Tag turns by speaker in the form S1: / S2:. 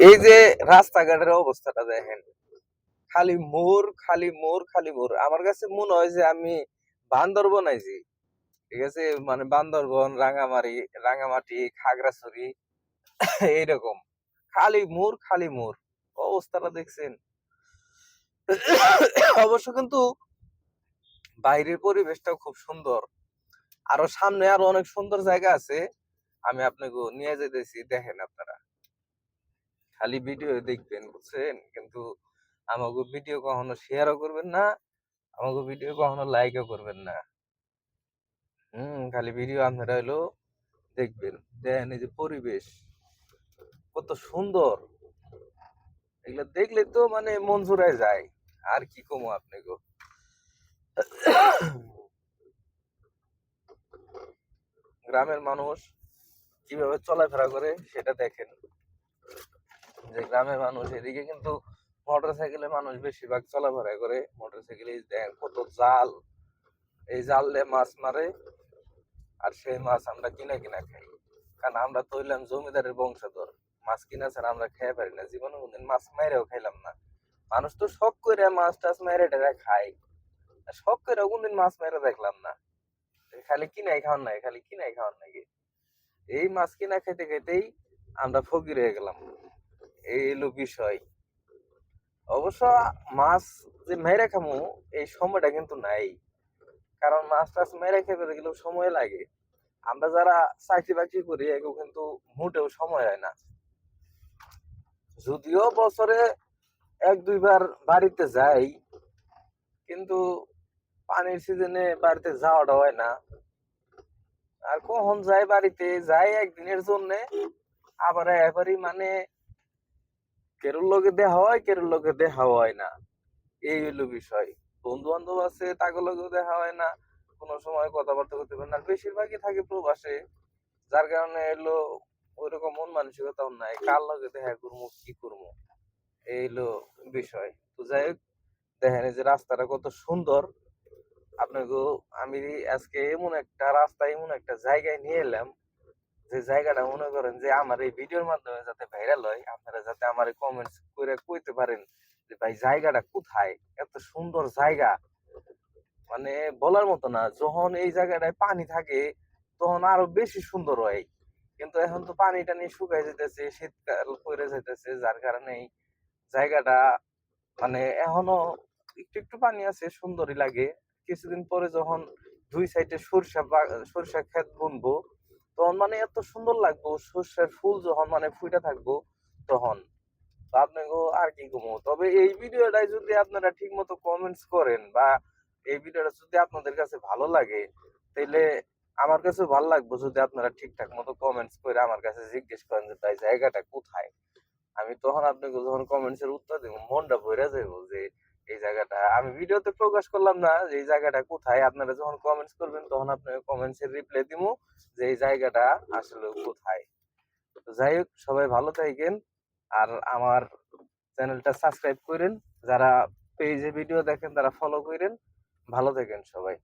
S1: এই যে রাস্তাঘাটের অবস্থাটা দেখেন, খালি মোর খালি মোর খালি মোর। আমার কাছে মনে হয় যে আমি বান্দরবন আইছি। ঠিক আছে, মানে বান্দরবন, রাঙামাটি, খাগড়াছড়ি এইরকম খালি মোর খালি মোর। অবস্থাটা দেখছেন? অবশ্য কিন্তু বাইরের পরিবেশটাও খুব সুন্দর। আরো সামনে আরো অনেক সুন্দর জায়গা আছে, আমি আপনাকে নিয়ে যেতেছি, দেখেন আপনারা। খালি ভিডিও দেখবেন, বুঝছেন? কিন্তু আমাকে ভিডিও কখনো শেয়ারও করবেন না, আমাকে ভিডিও কখনো লাইকও করবেন না। খালি ভিডিও আপনারা হলো দেখবেন। দেখেন এই যে পরিবেশ কত সুন্দর, এগুলো দেখলে তো মানে মন জুড়ায় যায়। আর কি কমো আপনাকে। গ্রামের মানুষ কিভাবে চলাফেরা করে সেটা দেখেন। যে গ্রামের মানুষ এদিকে কিন্তু মোটর সাইকেলে মানুষ বেশিরভাগ চলাফেরা করে। মোটর সাইকেলে দেখেন কত জাল, এই জাল দিয়ে মাছ মারে, আর সেই মাছ আমরা কিনা কিনা খাই। কারণ আমরা তো হইলাম জমিদারের বংশধর, মাছ কিনা ছাড়া আমরা খেয়ে পারি না, জীবনে কোনদিন মাছ মেরেও খাইলাম না। মানুষ তো শখ করে মাছ টাছ মেরে টেরে খায়, শখ করে কোনদিন মাছ মেরে দেখলাম না। খালি কিনাই খাওয়ান নাই, খালি কিনাই খাওয়ান নাকি। এই মাছ কিনা খেতে খেতেই আমরা ফকির হয়ে গেলাম, এই হলো বিষয়। অবশ্য মাছ যে মেরে খামু এই সময়টা কিন্তু নাই, কারণ মাছ টাছ মেরে খেতে গেলেও সময় লাগে। আমরা যারা চাকরি বাকরি করি এগুলো কিন্তু মোটেও সময় হয় না। যদিও বছরে এক দুইবার বাড়িতে যাই, কিন্তু পানির সিজনে বাড়িতে যাওয়াটা হয় না। আর কখন যাই বাড়িতে, যাই একদিনের জন্য, আবার এবারই মানে কেরুর লগে দেখা হয়, কেরুর লগে দেখা হয় না, এই হইলো বিষয়। বন্ধু বান্ধব আছে, তাদের লগেও দেখা হয় না, কোনো সময় কথাবার্তা করতে পারে না। আর বেশিরভাগই থাকে প্রবাসে, যার কারণে এলো ওইরকম মন মানসিকতাও নাই, কার লগে দেখা করবো কি করবো, এই হলো বিষয়। তো যাই হোক, দেখেন এই যে রাস্তাটা কত সুন্দর। আপনাকে আমি আজকে এমন একটা রাস্তা, এমন একটা জায়গায় নিয়ে এলাম, যে জায়গাটা মনে করেন যে আমার এই ভিডিওর মাধ্যমে যাতে ভাইরাল হয়, আপনারা যাতে আমার কমেন্টস করে কইতে পারেন যে ভাই জায়গাটা কোথায়, এত সুন্দর জায়গা, মানে বলার মতো না। যখন এই জায়গাটায় পানি থাকে তখন আরো বেশি সুন্দর হয়, কিন্তু এখন তো পানি টানি শুকাই যেতেছে, শীতকাল পড়ে যেতেছে, যার কারণে এই জায়গাটা মানে এখনো একটু একটু পানি আছে, সুন্দরই লাগে। কিছুদিন পরে যখন দুই সাইডে সরিষা ক্ষেত বুনবো, তখন মানে এত সুন্দর লাগবো, সর্ষের ফুল যখন মানে ফুটে থাকবো তখন। তো আপনাকে আর কি কমো, তবে এই ভিডিওটাই যদি আপনারা ঠিক মতো কমেন্টস করেন, বা এই ভিডিওটা যদি আপনাদের কাছে ভালো লাগে, তাহলে আমার কাছে ভালো লাগবে যদি আপনারা ঠিকঠাক মতো কমেন্টস করে আমার কাছে জিজ্ঞেস করেন যে ভাই জায়গাটা কোথায়। আমি তখন আপনাকে যখন কমেন্টস এর উত্তর দেবো, মনটা ভরে যাবো যে এই জায়গাটা আমি ভিডিওতে প্রকাশ করলাম না যে এই জায়গাটা কোথায়। আপনারা যখন কমেন্টস করবেন তখন আপনাকে কমেন্টস এর রিপ্লাই দিবো যে এই জায়গাটা আসলে কোথায়। তো যাই হোক, সবাই ভালো থাকেন, আর আমার চ্যানেলটা সাবস্ক্রাইব করেন, যারা পেজে ভিডিও দেখেন তারা ফলো করেন। ভালো থাকেন সবাই।